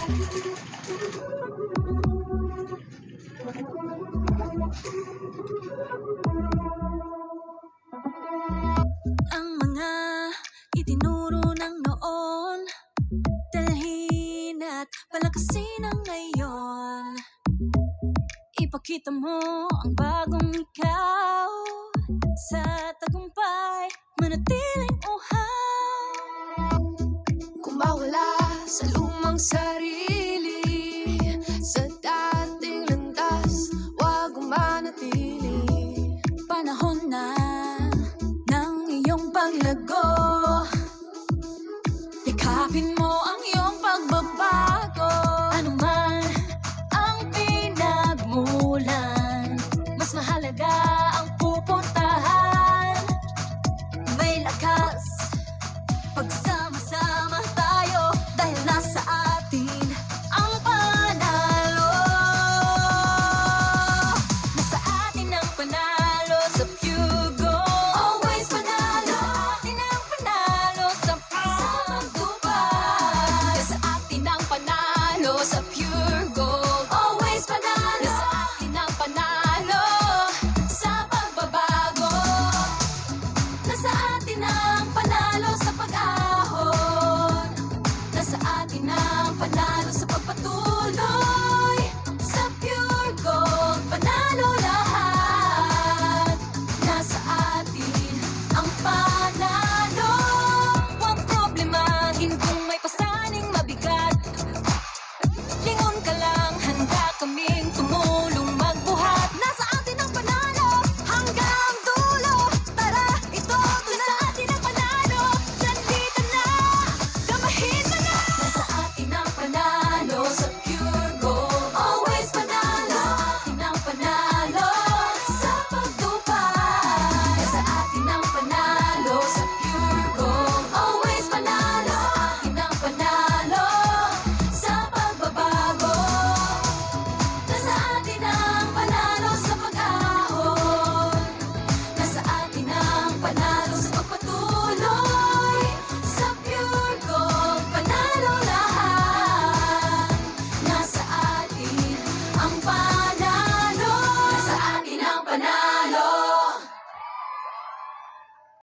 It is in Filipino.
Ang mga itinuro ng noon, dalhin at palakasin ang ngayon. Ipakita mo ang bagong ikaw, sa tagumpay manatiling uhaw. Kung mawala sa lumang sarili, sa dating landas, wag manatili. Panahon na ng iyong paglago, yakapin mo ang